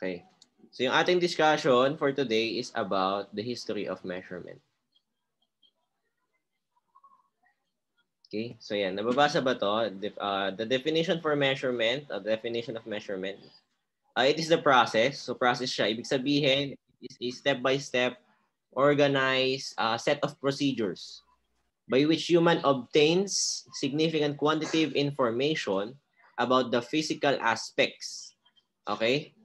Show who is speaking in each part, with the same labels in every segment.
Speaker 1: Okay. So yung ating discussion for today is about the history of measurement. Okay. So yan, nababasa ba to? The definition for measurement, the definition of measurement. It is the process. So process siya. Ibig sabihin, it is a step-by-step organized set of procedures by which human obtains significant quantitative information about the physical aspects, okay,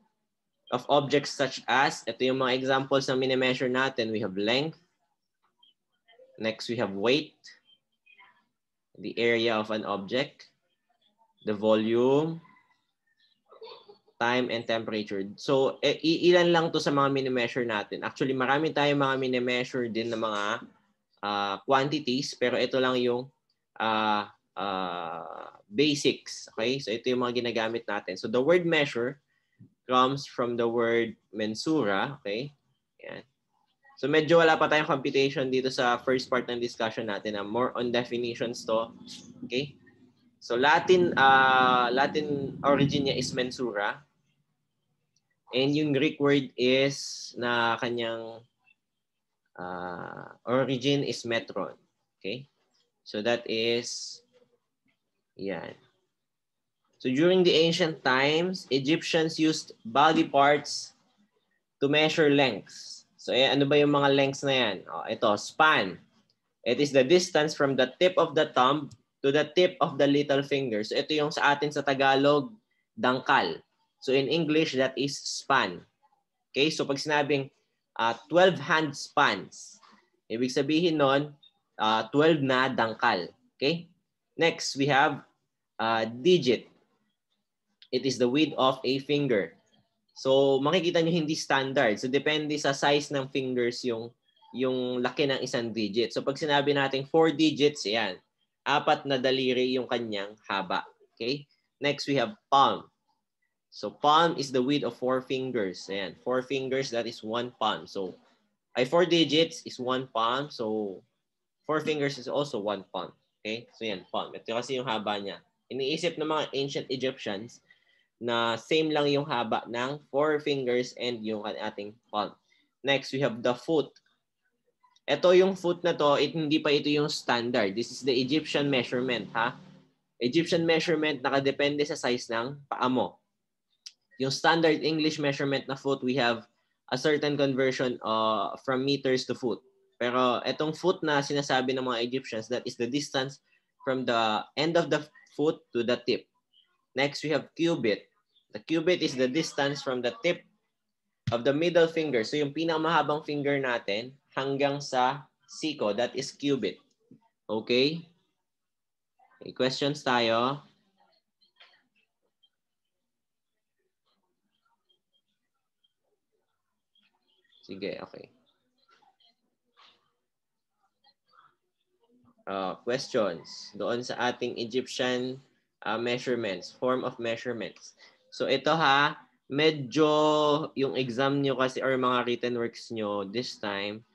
Speaker 1: of objects such as, ito yung mga examples na mini-measure natin. We have length. Next, we have weight, the area of an object, the volume, time, and temperature. So, ilan lang to sa mga mini-measure natin. Actually, marami tayong mga mini-measure din na mga quantities, pero ito lang yung basics. Okay? So, ito yung mga ginagamit natin. So, the word measure comes from the word mensura. Okay? Yan. So, medyo wala pa tayong computation dito sa first part ng discussion natin. More on definitions to. Okay? So, Latin origin niya is mensura. And yung Greek word is na kanyang origin is metron. Okay? So that is, yan. So during the ancient times, Egyptians used body parts to measure lengths. So ano ba yung mga lengths na yan? Ito, span. It is the distance from the tip of the thumb to the tip of the little finger. So ito yung sa atin sa Tagalog, dangkal. So in English, that is span. Okay, so pag sinabing 12 hand spans, ibig sabihin nun, 12 na dangkal. Okay? Next, we have digit. It is the width of a finger. So makikita nyo hindi standard. So depende sa size ng fingers yung laki ng isang digit. So pag sinabi natin 4 digits, yan. 4 na daliri yung kanyang haba. Okay? Next, we have palm. So palm is the width of 4 fingers. Ayan, 4 fingers, that is 1 palm. So 4 digits is 1 palm. So 4 fingers is also 1 palm. Okay? So yan, palm. Ito kasi yung haba niya. Iniisip ng mga ancient Egyptians na same lang yung haba ng 4 fingers and yung ating palm. Next, we have the foot. Ito yung foot na to, hindi pa ito yung standard. This is the Egyptian measurement, ha? Egyptian measurement nakadepende sa size ng paa mo. Yung standard English measurement na foot, we have a certain conversion from meters to foot. Pero itong foot na sinasabi ng mga Egyptians, that is the distance from the end of the foot to the tip. Next, we have cubit. The cubit is the distance from the tip of the middle finger. So yung pinakamahabang finger natin hanggang sa siko, that is cubit. Okay? May questions tayo? Sige, okay. Questions doon sa ating Egyptian measurements, form of measurements. So ito ha, medyo yung exam nyo kasi or mga written works nyo this time,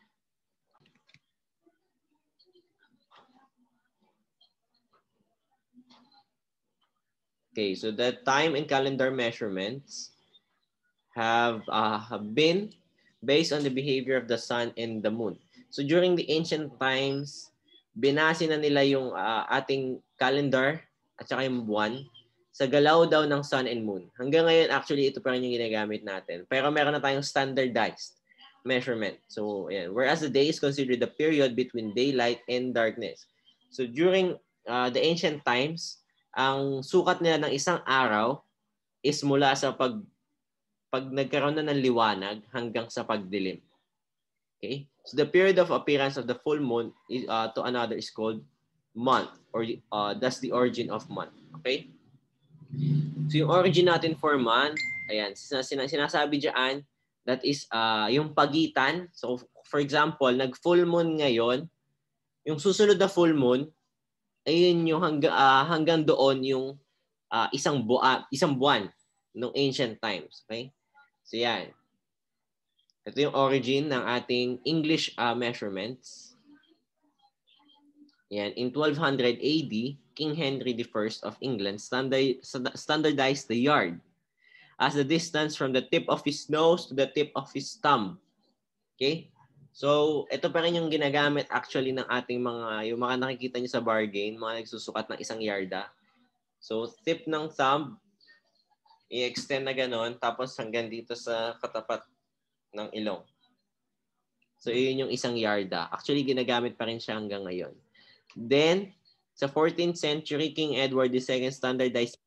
Speaker 1: okay, so the time and calendar measurements have been based on the behavior of the sun and the moon. So during the ancient times, binase na nila yung ating calendar at saka yung buwan sa galaw daw ng sun and moon. Hanggang ngayon, actually, ito pa rin yung ginagamit natin. Pero meron na tayong standardized measurement. So, ayan. Whereas the day is considered the period between daylight and darkness. So, during the ancient times, ang sukat nila ng isang araw is mula sa pag nagkaroon na ng liwanag hanggang sa pagdilim. Okay? So the period of appearance of the full moon is, to another is called month, or that's the origin of month. Okay? So yung origin natin for month, ayan, sinasabi diyan, that is yung pagitan. So for example, nag-full moon ngayon, yung susunod na full moon, ayun yung hanggang doon yung isang buwan nung ancient times. Okay? So yan. Ito yung origin ng ating English measurements. Yan. In 1200 AD, King Henry I of England standardized the yard as the distance from the tip of his nose to the tip of his thumb. Okay? So, ito pa rin yung ginagamit actually ng ating yung mga nakikita nyo sa bargain, mga nagsusukat ng 1 yarda. So, tip ng thumb, i-extend na ganon, tapos hanggang dito sa katapat ng ilong. So, yun yung 1 yarda. Actually, ginagamit pa rin siya hanggang ngayon. Then, sa 14th century, King Edward II standardized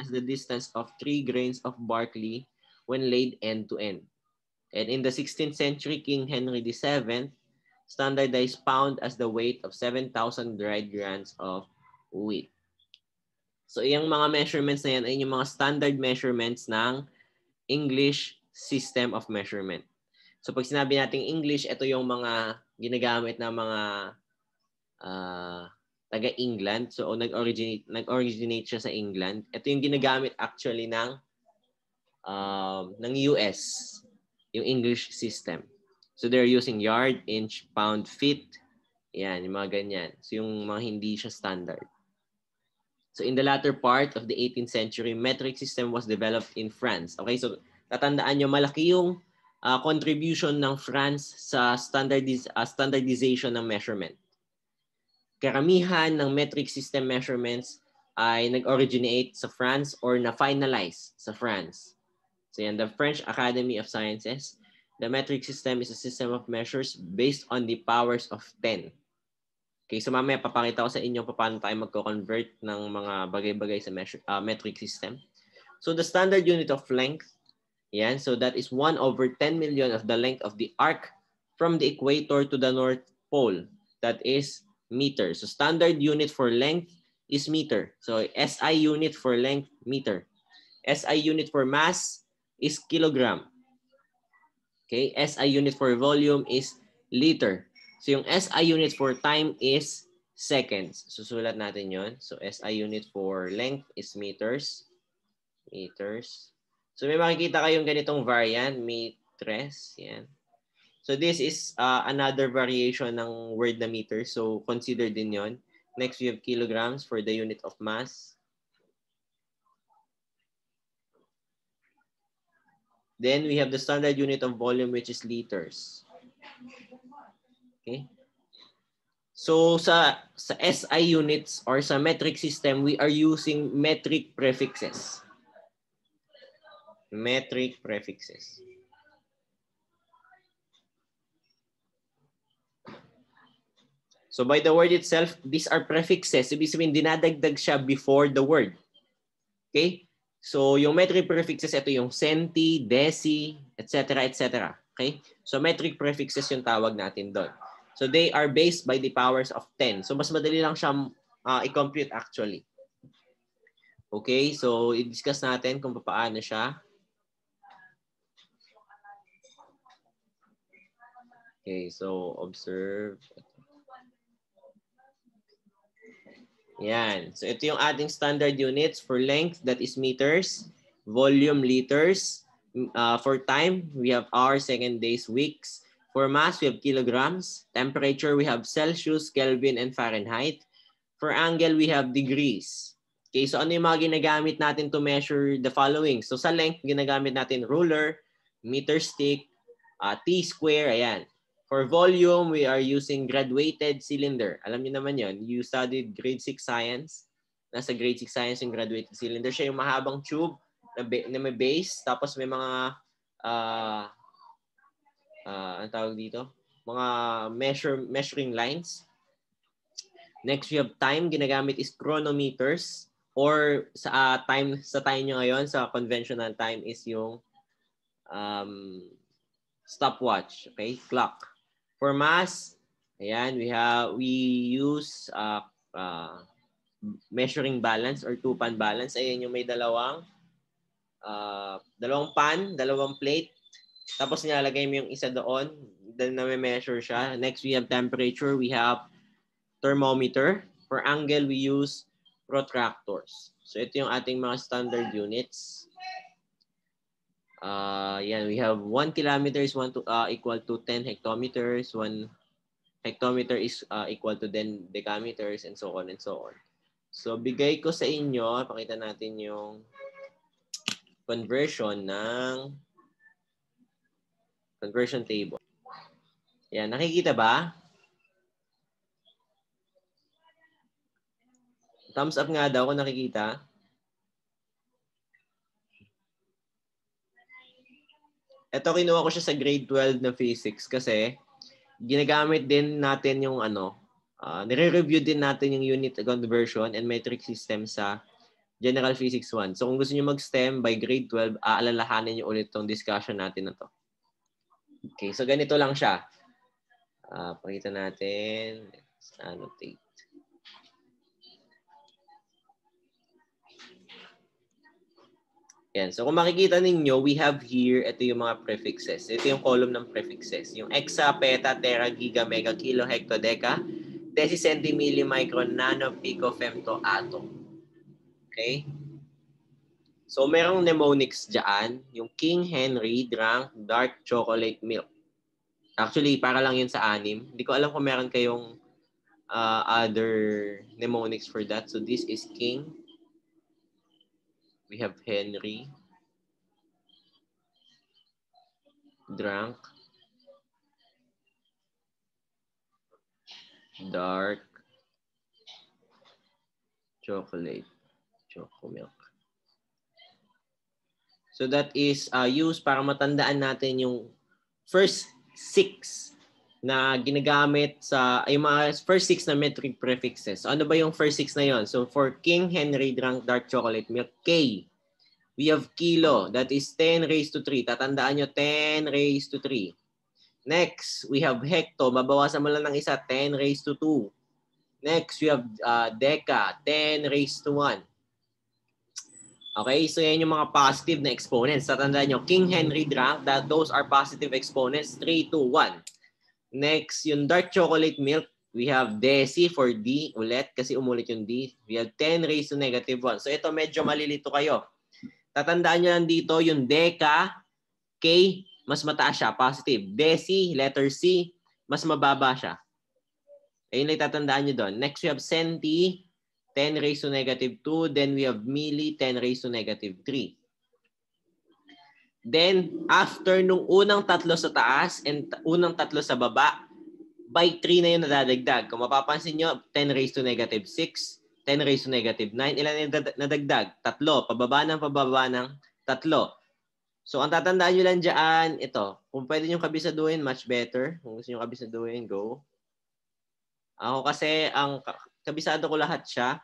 Speaker 1: as the distance of 3 grains of barley when laid end to end. And in the 16th century, King Henry VII standardized pound as the weight of 7,000 dried grains of wheat. So, yung mga measurements na yan ay yung mga standard measurements ng English system of measurement. So, pag sinabi natin English, ito yung mga ginagamit ng mga taga-England. So, nag-originate siya sa England. Ito yung ginagamit actually ng US, yung English system. So, they're using yard, inch, pound, feet. Yan, yung mga ganyan. So, yung mga hindi siya standard. So, in the latter part of the 18th century, metric system was developed in France. Okay, so tatandaan nyo, malaki yung contribution ng France sa standardization ng measurement. Karamihan ng metric system measurements ay nag-originate sa France or na-finalize sa France. So yan, the French Academy of Sciences, the metric system is a system of measures based on the powers of 10. Okay, so mamaya papakita ko sa inyo paano tayo magko-convert ng mga bagay-bagay sa metric system. So the standard unit of length, yan, so that is 1/10 million of the length of the arc from the equator to the North Pole. That is meter. So standard unit for length is meter. So SI unit for length, meter. SI unit for mass is kilogram. Okay, SI unit for volume is liter. So yung SI unit for time is seconds. Susulat natin yon. So SI unit for length is meters. Meters. So may makikita kayong ganitong variant, metres. Yan. So this is another variation ng word na meter. So consider din yon. Next, we have kilograms for the unit of mass. Then we have the standard unit of volume, which is liters. Okay. So sa SI units or sa metric system, we are using metric prefixes. Metric prefixes. So by the word itself, these are prefixes. Ibig sabihin, dinadagdag siya before the word. Okay? So yung metric prefixes, ito yung centi, deci, etc., etc. Okay? So metric prefixes yung tawag natin doon. So they are based by the powers of 10. So mas madali lang siya i-compute actually. Okay? So i-discuss natin kung paano siya. Okay, so observe. Yan. So ito yung ating standard units for length, that is meters, volume, liters. For time, we have hours, second, days, weeks. For mass, we have kilograms. Temperature, we have Celsius, Kelvin, and Fahrenheit. For angle, we have degrees. Okay, so ano yung mga ginagamit natin to measure the following? So sa length, ginagamit natin ruler, meter stick, T-square, ayan. For volume, we are using graduated cylinder. Alam niyo naman yon. You studied grade 6 science. Nasa grade 6 science yung graduated cylinder. Siya yung mahabang tube na may base. Tapos may mga, ang tawag dito? Mga measuring lines. Next, we have time. Ginagamit is chronometers. Or sa time nyo ngayon, sa conventional time is yung stopwatch. Okay? Clock. For mass, ayan, we use measuring balance or two-pan balance. Ayan yung may dalawang pan, dalawang plate. Tapos nilalagay mo yung isa doon. Then na may measure siya. Next, we have temperature. We have thermometer. For angle, we use protractors. So ito yung ating mga standard units. Yan, we have 1 kilometer is equal to 10 hectometers. 1 hectometer is equal to 10 decameters, and so on and so on. So bigay ko sa inyo, pakita natin yung conversion ng conversion table. Yan, nakikita ba? Thumbs up nga daw kung nakikita. Ito, kinuha ko siya sa grade 12 na physics kasi ginagamit din natin yung nire-review din natin yung unit conversion and metric system sa General Physics 1. So kung gusto niyo mag-STEM by grade 12, aalalahanin niyo ulit tong discussion natin na to. Okay, so ganito lang siya. Pakita natin. Let's annotate. Yan. So kung makikita ninyo, we have here, ito yung mga prefixes. Ito yung column ng prefixes. Yung exa, peta, tera, giga, mega, kilo, hecto, deca, deci, centi, milli, micron, nano, pico, femto, atom. Okay? So merong mnemonics dyan. Yung King Henry drank dark chocolate milk. Actually, para lang yun sa 6. Hindi ko alam kung meron kayong other mnemonics for that. So this is King. We have Henry. Drank. Dark. Chocolate. Choco milk. So that is used para matandaan natin yung first 6 na ginagamit sa yung mga first 6 na metric prefixes. So ano ba yung first 6 na yon? So for King Henry drank dark chocolate milk, K. We have kilo, that is 10 raised to 3. Tatandaan nyo, 10 raised to 3. Next, we have hecto. Mabawasan mo lang ng isa, 10 raised to 2. Next, we have deca, 10 raised to 1. Okay, so yan yung mga positive na exponents. Tatandaan nyo, King Henry drank, those are positive exponents, 3, 2, 1. Next, yung dark chocolate milk, we have deci for D ulit kasi umulit yung D. We have 10 raised to negative 1. So ito medyo malilito kayo. Tatandaan nyo lang dito yung deca, K, mas mataas siya, positive. Deci, letter C, mas mababa siya. Ayun lang tatandaan nyo doon. Next, we have centi, 10 raised to negative 2. Then we have milli, 10 raised to negative 3. Then, after nung unang 3 sa taas and unang 3 sa baba, by 3 na yung nadadagdag. Kung mapapansin nyo, 10 raised to negative 6. 10 raised to negative 9. Ilan yung nadagdag? 3. Pababa ng 3. So, ang tatandaan nyo lang dyan, ito. Kung pwede nyo kabisaduhin, much better. Kung gusto nyo kabisaduhin, go. Ako kasi, ang kabisado ko lahat siya.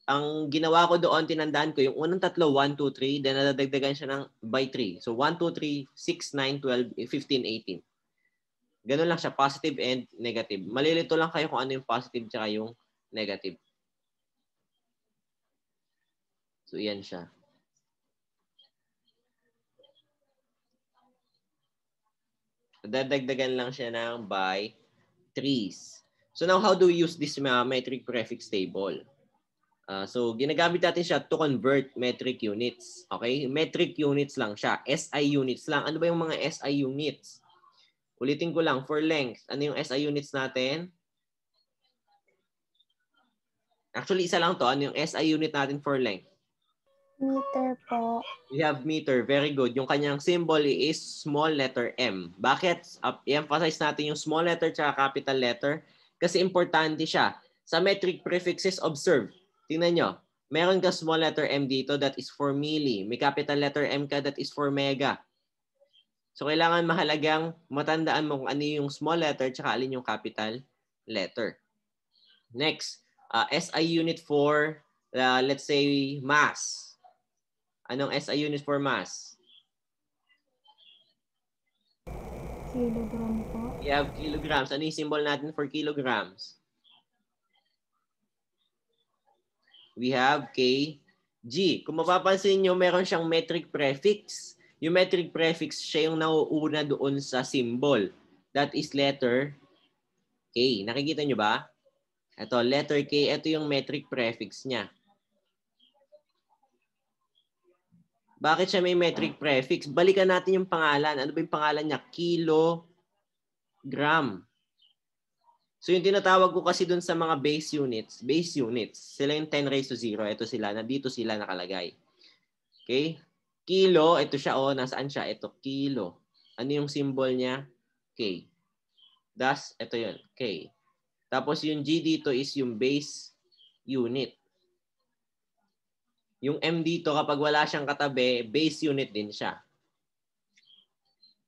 Speaker 1: Ang ginawa ko doon, tinandaan ko, yung unang 3, 1, 2, 3, then nadadagdagan siya ng by 3. So, 1, 2, 3, 6, 9, 12, 15, 18. Ganun lang siya, positive and negative. Malilito lang kayo kung ano yung positive tsaka yung negative. So, yan siya. Dadagdagan lang siya ng by 3s. So, now how do we use this metric prefix table? So, ginagamit natin siya to convert metric units. Okay? Metric units lang siya. SI units lang. Ano ba yung mga SI units? Ulitin ko lang, for length. Ano yung SI units natin? Actually, isa lang to. Ano yung SI unit natin for length?
Speaker 2: Meter po.
Speaker 1: We have meter. Very good. Yung kanyang symbol is small letter M. Bakit? I-emphasize natin yung small letter tsaka capital letter kasi importante siya. Sa metric prefixes, observe. Tingnan nyo. Meron ka small letter M dito that is for milli. May capital letter M ka that is for mega. So, kailangan mahalagang matandaan mo kung ano yung small letter tsaka alin yung capital letter. Next, SI unit for, let's say, mass. Anong SI unit for mass?
Speaker 2: Kilogram po.
Speaker 1: We have kilograms. Ano yung symbol natin for kilograms? We have kg. Kung mapapansin nyo, meron siyang metric prefix. Yung metric prefix, siya yung nauuna doon sa symbol. That is letter K. Nakikita nyo ba? Ito, letter K. Ito yung metric prefix niya. Bakit siya may metric prefix? Balikan natin yung pangalan. Ano ba yung pangalan niya? Kilogram. So yung tinatawag ko kasi dun sa mga base units, sila yung 10 raised to 0. Ito sila, dito sila nakalagay. Okay? Kilo, ito siya. O, nasaan siya? Ito, kilo. Ano yung symbol niya? K. Thus, ito yun. K. Tapos yung G dito is yung base unit. Yung M dito, kapag wala siyang katabi, base unit din siya.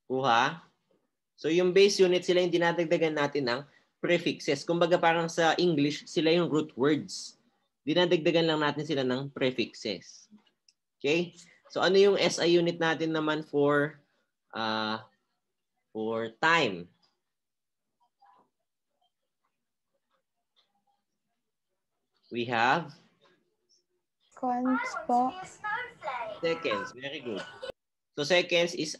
Speaker 1: Kuha? So yung base unit, sila yung dinadagdagan natin ng prefixes. Kumbaga parang sa English, sila yung root words. Dinadagdagan lang natin sila ng prefixes. Okay? So ano yung SI unit natin naman for time? We have
Speaker 2: Seconds po.
Speaker 1: seconds. Very good. So seconds is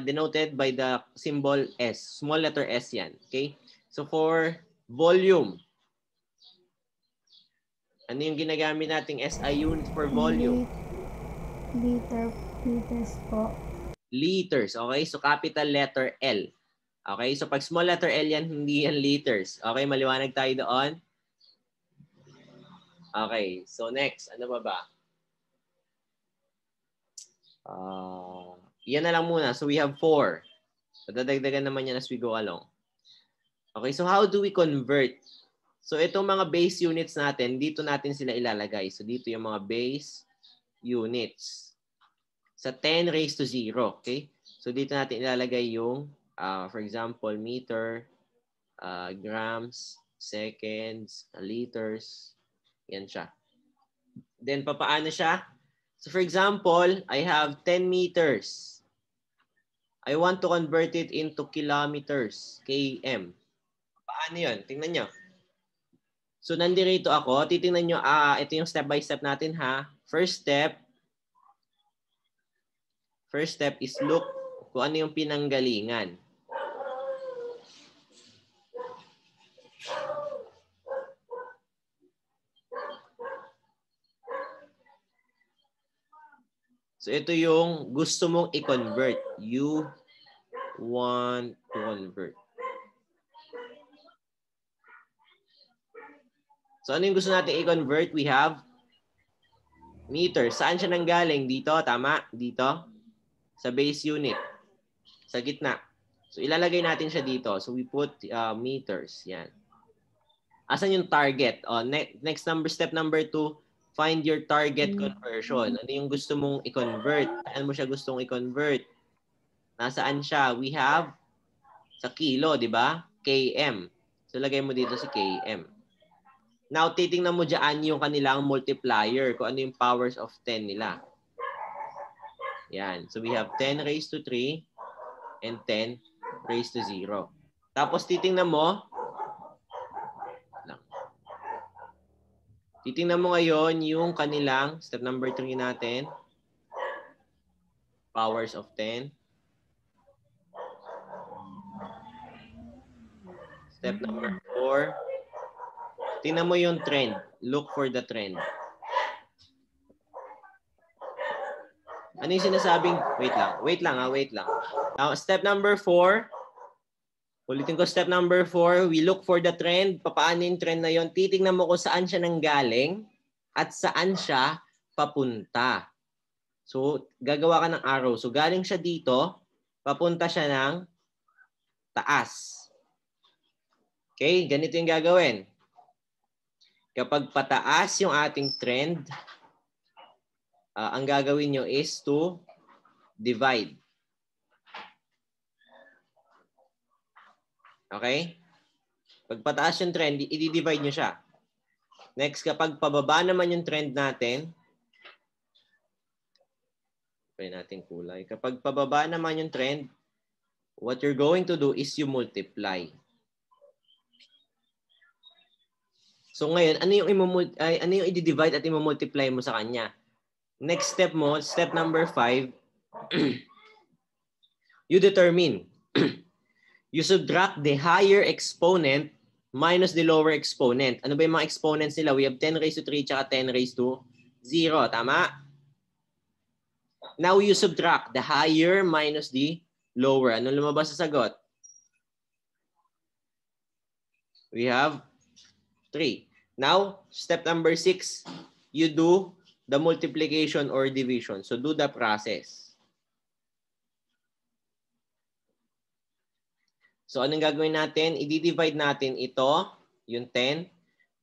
Speaker 1: denoted by the symbol S. Small letter S yan. Okay? So for volume, ano yung ginagamit nating SI unit for volume?
Speaker 2: Liters po.
Speaker 1: Liters. Okay? So capital letter L. Okay? So pag small letter L yan, hindi yan liters. Okay? Maliwanag tayo doon. Okay. So next, ano ba? Yan na lang muna. So we have 4. So dadagdagan naman yan as we go along. Okay, so how do we convert? So itong mga base units natin, dito natin sila ilalagay. So dito yung mga base units. Sa 10 raised to 0. Okay? So dito natin ilalagay yung, for example, meter, grams, seconds, liters. Yan siya. Then papaano siya? So for example, I have 10 meters. I want to convert it into kilometers, km. Paano yun? Tingnan nyo. So nandirito ako. Titingnan nyo, ito yung step by step natin ha. First step is look kung ano yung pinanggalingan. So ito yung gusto mong i-convert. You want to convert. So ano yung gusto natin i-convert? We have meter. Saan siya nanggaling? Dito, tama? Dito. Sa base unit. Sa gitna. So ilalagay natin siya dito. So we put meters. Yan. Asan yung target? Next step number 2, find your target conversion. Ano yung gusto mong i-convert? Saan mo siya gustong i-convert? Nasaan siya? We have sa kilo, di ba? km. So lagay mo dito si km. Now, titingnan mo dyan yung kanilang multiplier, kung ano yung powers of 10 nila. Yan. So we have 10 raised to 3 and 10 raised to 0. Tapos titingnan mo, ngayon yung kanilang, step number 3 natin, powers of 10. Step number 4, tingnan mo yung trend. Look for the trend. Ano yung sinasabing? Wait lang. Now, step number 4, ulitin ko, step number 4, we look for the trend. Papaano yung trend na yon? Titingnan mo kung saan siya nanggaling at saan siya papunta. So, gagawa ka ng arrow. So, galing siya dito, papunta siya ng taas. Okay, ganito yung gagawin. Kapag pataas yung ating trend, ang gagawin nyo is to divide. Okay? Pag pataas yung trend, i-divide nyo siya. Next, kapag pababa naman yung trend natin, pwede natin kulay. Kapag pababa naman yung trend, what you're going to do is you multiply. So ngayon, ano yung i-divide at i-multiply mo sa kanya? Next step mo, step number 5, you determine. You subtract the higher exponent minus the lower exponent. Ano ba yung mga exponents nila? We have 10 raised to 3 tsaka 10 raised to 0. Tama? Now you subtract the higher minus the lower. Ano lumabas sa sagot? We have 3. Now, step number 6, you do the multiplication or division. So do the process. So anong gagawin natin? I-divide natin ito, yung 10,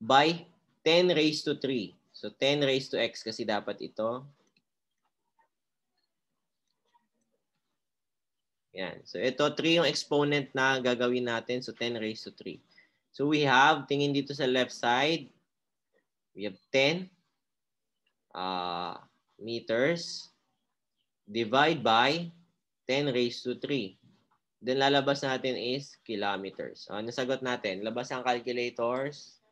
Speaker 1: by 10 raised to 3. So 10 raised to x kasi dapat ito. Yan. So ito, 3 yung exponent na gagawin natin. So 10 raised to 3. So we have, tingin dito sa left side, we have 10 meters divide by 10 raised to 3. Then lalabas natin is kilometers. So, nasagot natin. Labas ang calculators.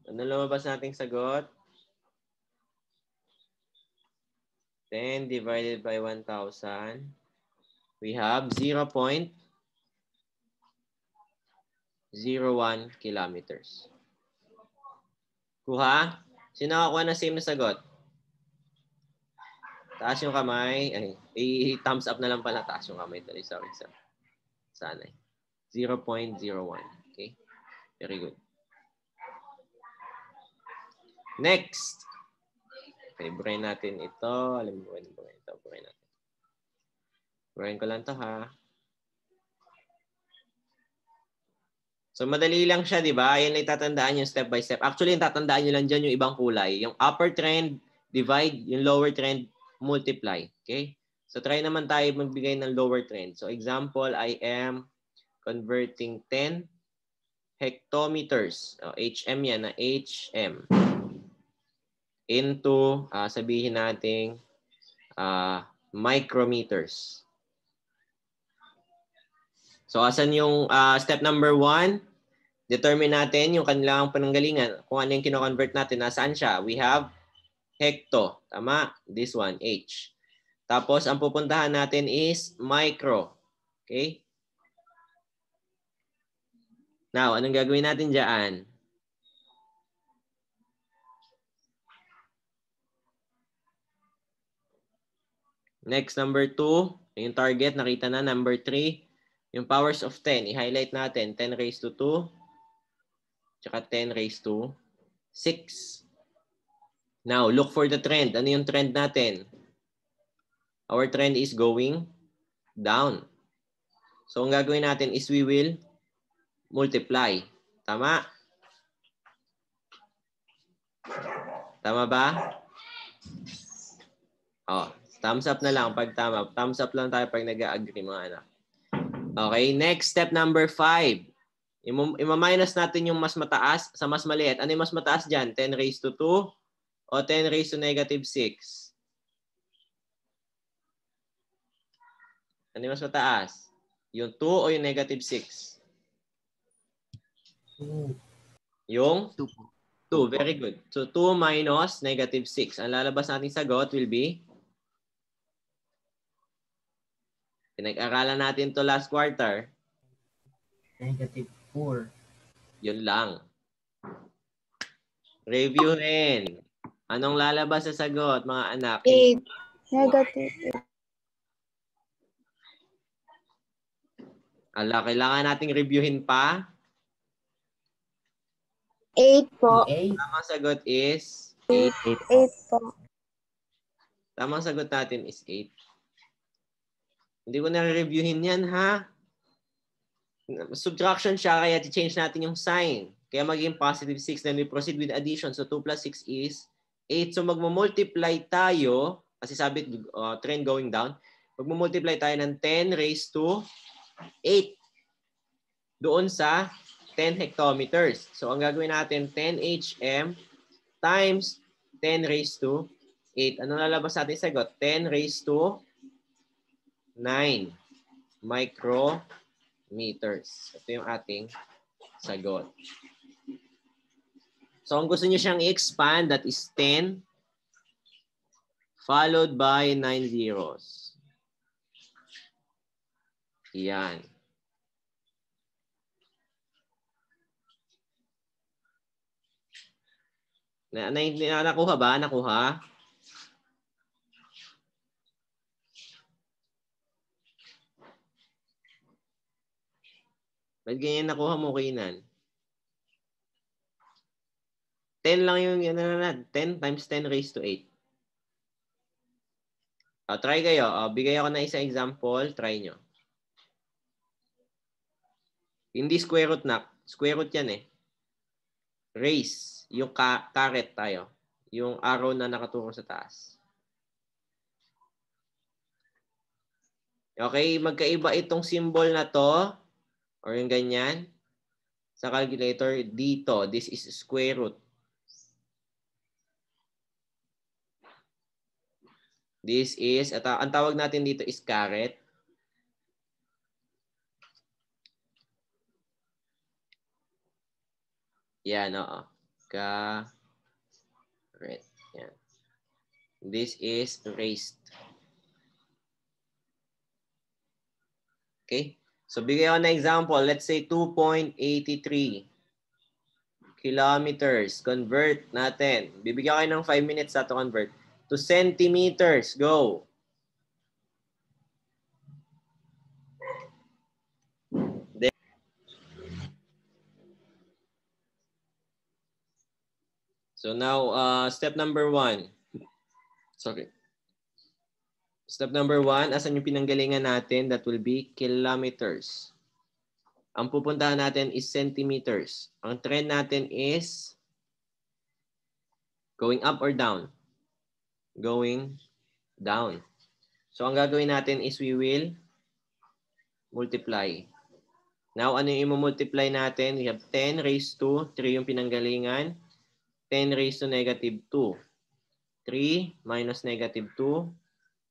Speaker 1: Ano lumabas nating sagot? 10 divided by 1,000. We have 0.01 kilometers. Kuha? Sino nakakuha na same na sagot? Taas yung kamay. Ay, i-thumbs up na lang pala. Taas yung kamay. Sorry. Sana. 0.01. Okay? Very good. Next. Okay, burahin natin ito. Alam mo, burahin ito. Burahin natin. Burahin ko lang ito, ha? So, madali lang siya, di ba? Yan ay tatandaan yung step by step. Actually, yung tatandaan nyo lang dyan yung ibang kulay. Yung upper trend, divide. Yung lower trend, multiply. Okay? So, try naman tayo magbigay ng lower trend. So, example, I am converting 10 hectometers. HM yan, na HM. Into, sabihin natin, micrometers. So, asan yung step number 1? Determine natin yung kanilang pananggalingan. Kung ano yung kino-convert natin, nasaan siya? We have hecto. Tama? This one, H. Tapos, ang pupuntahan natin is micro. Okay? Now, anong gagawin natin dyan? Next, number 2. Yung target, nakita na. Number 3, yung powers of 10. I-highlight natin. 10 raised to 2. Tsaka 10 raised to 6. Now, look for the trend. Ano yung trend natin? Our trend is going down. So, ang gagawin natin is we will multiply. Tama? Tama ba? Oh, thumbs up na lang pag tama. Thumbs up lang tayo pag nag-agree, mga anak. Okay, next step number 5. Ima-minus natin yung mas mataas sa mas maliit. Ano yung mas mataas dyan? 10 raised to 2 o 10 raised to negative 6? Ano yung mas mataas? Yung 2 o yung negative 6?
Speaker 3: 2.
Speaker 1: Yung?
Speaker 3: 2.
Speaker 1: 2. Very good. So 2 minus negative 6. Ang lalabas nating sagot will be? Pinag-aralan natin to last quarter.
Speaker 3: Negative 4.
Speaker 1: Yun lang. Reviewin. Anong lalabas sa sagot, mga anak?
Speaker 2: 8. Negative 8.
Speaker 1: Ala, kailangan nating reviewin pa.
Speaker 2: 8 po.
Speaker 3: 8.
Speaker 1: Tamang sagot is
Speaker 2: 8 po.
Speaker 1: Tamang sagot natin is 8. Hindi ko na-reviewin yan, ha? Subtraction siya, kaya change natin yung sign. Kaya maging positive 6, then we proceed with addition. So 2 plus 6 is 8. So magmumultiply tayo, kasi sabi trend going down, magmumultiply tayo ng 10 raised to 8 doon sa 10 hectometers. So ang gagawin natin, 10 HM times 10 raised to 8. Ano lalabas natin sagot? 10 raised to 9 micrometers. Ito yung ating sagot. So kung gusto niyo siyang i-expand, that is 10 followed by 9 zeros. Yan. Nakuha ba? Nakuha? Ba't ganyan nakuha mo, Kinan? 10 lang yung 10 times 10 raised to 8. Try kayo. Bigay ako na isang example. Try nyo. Hindi square root na. Square root yan eh. Raise. Yung caret tayo. Yung arrow na nakaturo sa taas. Okay, magkaiba itong symbol na to or yung ganyan sa calculator dito. This is square root. This is, ang tawag natin dito is caret. Yan, oo. Caret. Yan. This is raised. Okay? So, bigay ako na example. Let's say 2.83 kilometers. Convert natin. Bibigyan kayo ng 5 minutes to convert to centimeters. Go. So now, step number 1. Sorry. Step number 1, asan yung pinanggalingan natin? That will be kilometers. Ang pupuntahan natin is centimeters. Ang trend natin is going up or down? Going down. So ang gagawin natin is we will multiply. Now, ano yung i-multiply natin? We have 10 raised to 3 yung pinanggalingan. 10 raised to negative 2. 3 minus negative 2.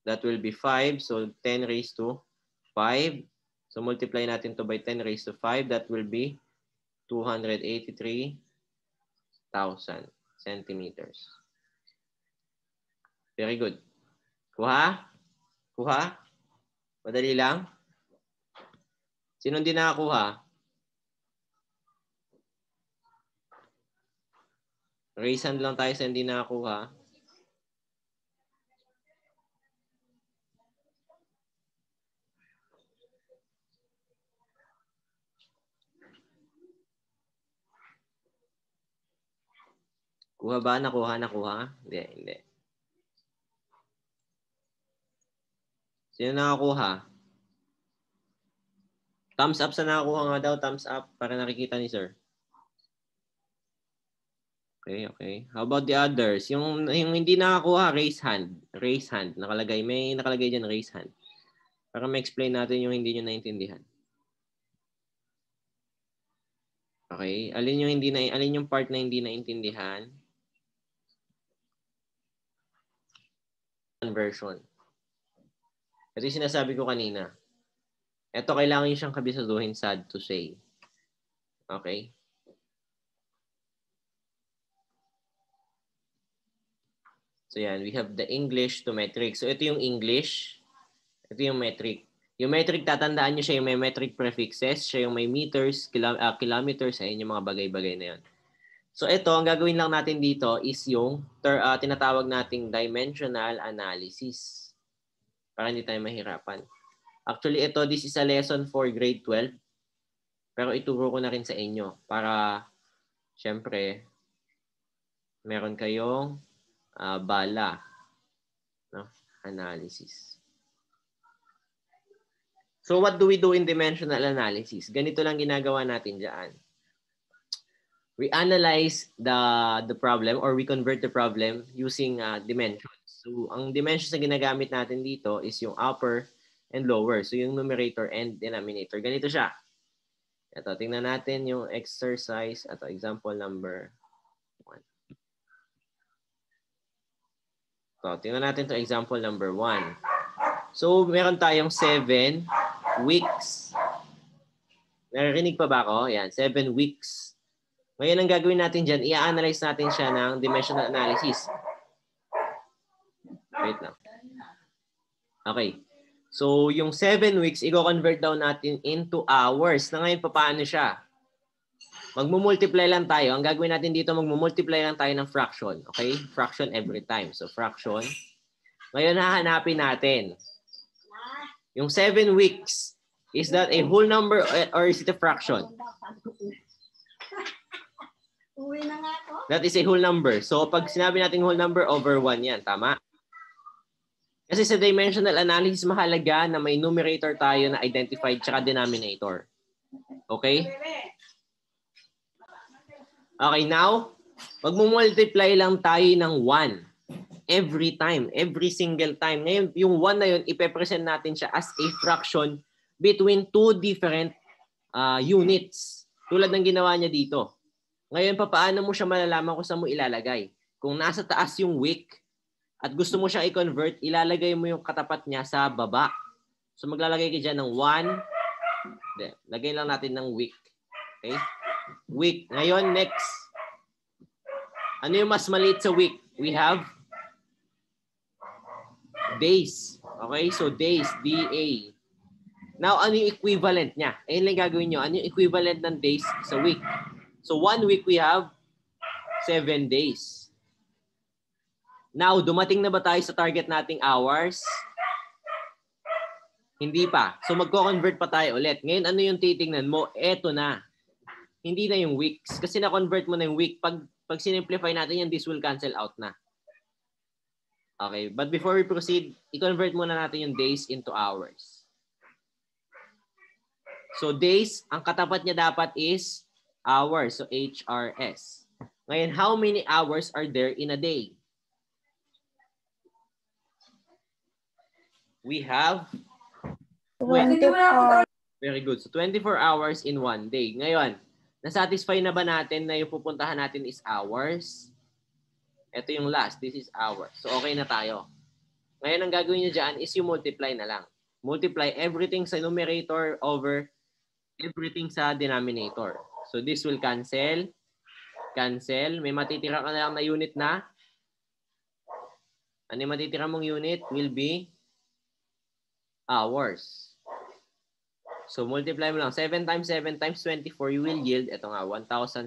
Speaker 1: That will be 5. So 10 raised to 5. So multiply natin to by 10 raised to 5. That will be 283,000 centimeters. Very good. Kuha? Kuha? Madali lang? Sino hindi nakakuha? Raise hand lang tayo sa hindi nakakuha. Kuha ba? Nakuha? Nakuha? Hindi, hindi. Sino nakakuha? Thumbs up sa nakakuha nga daw. Thumbs up para nakikita ni sir. Okay, okay. How about the others? Yung hindi nakakuha, raise hand. Raise hand. Nakalagay. May nakalagay dyan, raise hand. Para ma-explain natin yung hindi nyo naintindihan. Okay. Alin yung part na hindi naintindihan? Conversion. Ito yung sinasabi ko kanina. Ito kailangan nyo siyang kabisaduhin, sad to say. Okay? So yan, we have the English to metric. So ito yung English. Ito yung metric. Yung metric, tatandaan nyo siya yung may metric prefixes. Siya yung may meters, kilometers. Ayun yung mga bagay-bagay na yan. So ito, ang gagawin lang natin dito is yung tinatawag nating dimensional analysis. Para hindi tayo mahirapan. Actually, this is a lesson for grade 12. Pero ituro ko na rin sa inyo para, syempre, meron kayong bala. No? Analysis. So what do we do in dimensional analysis? Ganito lang ginagawa natin dyan. We analyze the problem or we convert the problem using dimensions. So ang dimensions na ginagamit natin dito is yung upper and lower. So yung numerator and denominator. Ganito siya. Ito, tingnan natin yung exercise. Ito, example number 1. Ito, tingnan natin ito, example number 1. So meron tayong 7 weeks. Narinig pa ba ako? Yan, 7 weeks. Ngayon ang gagawin natin dyan, i-analyze natin siya ng dimensional analysis. Wait lang. Okay. So, yung 7 weeks, i-convert daw natin into hours. Na ngayon, paano siya? Magmumultiply lang tayo. Ang gagawin natin dito, magmumultiply lang tayo ng fraction. Okay? Fraction every time. So, fraction. Ngayon, hahanapin natin. Yung 7 weeks, Is that a whole number or is it a fraction? That is a whole number. So pag sinabi natin whole number, over 1 yan. Tama? Kasi sa dimensional analysis, mahalaga na may numerator tayo na identified tsaka denominator. Okay? Okay, now, magmumultiply lang tayo ng 1 every time, every single time. Ngayon, yung 1 na yun, ipepresent natin siya as a fraction between two different units. Tulad ng ginawa niya dito. Ngayon, paano mo siya malalaman kung saan mo ilalagay? Kung nasa taas yung week at gusto mo siyang i-convert, ilalagay mo yung katapat niya sa baba. So maglalagay ka dyan ng 1. Lagay lang natin ng week. Okay? Week. Ngayon, next. Ano yung mas maliit sa week? We have days. Okay? So days, D-A. Now, ano yung equivalent niya? Ayun lang gagawin nyo. Ano yung equivalent ng days sa week? So 1 week we have 7 days. Now, dumating na ba tayo sa target nating hours? Hindi pa. So magko-convert pa tayo ulit. Ngayon, ano yung titingnan mo? Eto na. Hindi na yung weeks. Kasi na-convert mo na yung week. Pag sinimplify natin yan, this will cancel out na. Okay. But before we proceed, i-convert muna natin yung days into hours. So days, ang katapat niya dapat is hours. So HRS. Ngayon, how many hours are there in a day? We have
Speaker 2: 24.
Speaker 1: Very good. So 24 hours in one day. Ngayon, nasatisfy na ba natin na yung pupuntahan natin is hours? Ito yung last. This is hours. So okay na tayo. Ngayon, ang gagawin nyo dyan is yung multiply na lang. Multiply everything sa numerator over everything sa denominator. So this will cancel. Cancel. May matitira ka na lang na unit na. Ano yung matitira mong unit will be hours. So multiply mo lang. 7 times 7 times 24, you will yield, ito nga, 1,176.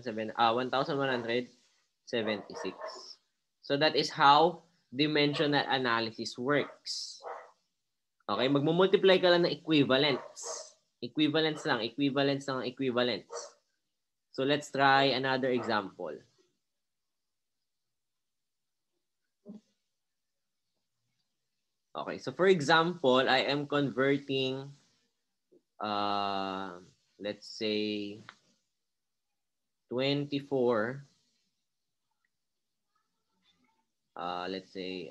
Speaker 1: So that is how dimensional analysis works. Okay, magmumultiply ka lang ng equivalents. Equivalents lang, equivalents lang, equivalents. So let's try another example. Okay, so for example, I am converting, let's say, 24, let's say,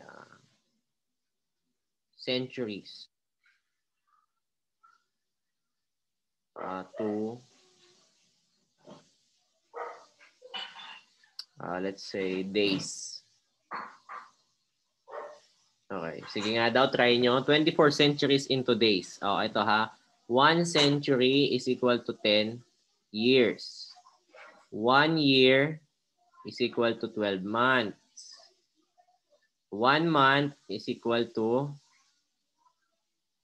Speaker 1: centuries to, let's say, days. Okay, sige nga daw, try nyo. 24 centuries into days. Oh, ito ha. 1 century is equal to 10 years. 1 year is equal to 12 months. 1 month is equal to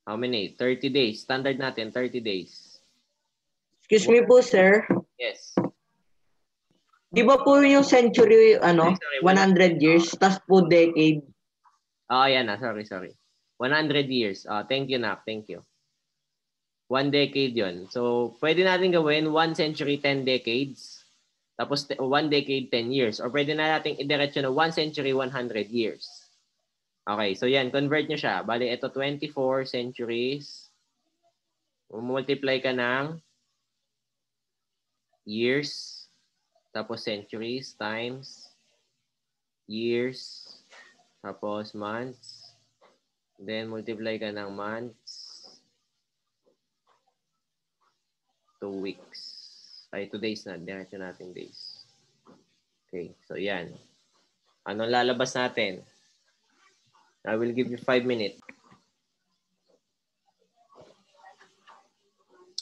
Speaker 1: how many? 30 days. Standard natin, 30 days.
Speaker 4: Excuse me po, sir.
Speaker 1: Yes.
Speaker 4: Di ba po yung century,
Speaker 1: Sorry,
Speaker 4: 100 years, tas po decade?
Speaker 1: Oh, yan na. Sorry. 100 years. Thank you, Nak. Thank you. 1 decade yon. So, pwede natin gawin 1 century, 10 decades. Tapos 1 decade, 10 years. Or pwede na natin idiretso na 1 century, 100 years. Okay, so yan. Convert nyo siya. Bali, ito 24 centuries. Multiply ka ng years. Tapos centuries times years. Tapos months. Then multiply ka ng months. 2 weeks. Ay, 2 days na. Diretso natin days. Okay, so yan. Anong lalabas natin? I will give you 5 minutes.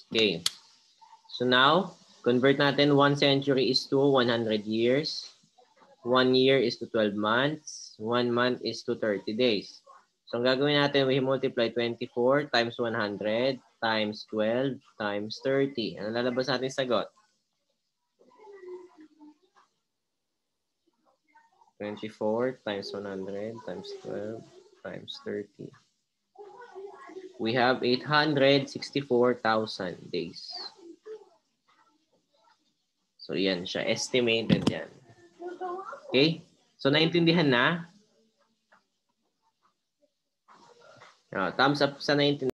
Speaker 1: Okay. So now, convert natin 1 century is to 100 years. 1 year is to 12 months. 1 month is to 30 days. So ang gagawin natin, we multiply 24 times 100 times 12 times 30. Ano lalabas natin sagot? 24 times 100 times 12 times 30. we have 864,000 days. So yan siya, estimated yan. Okay? So naintindihan na? Thumbs up sa naintindihan.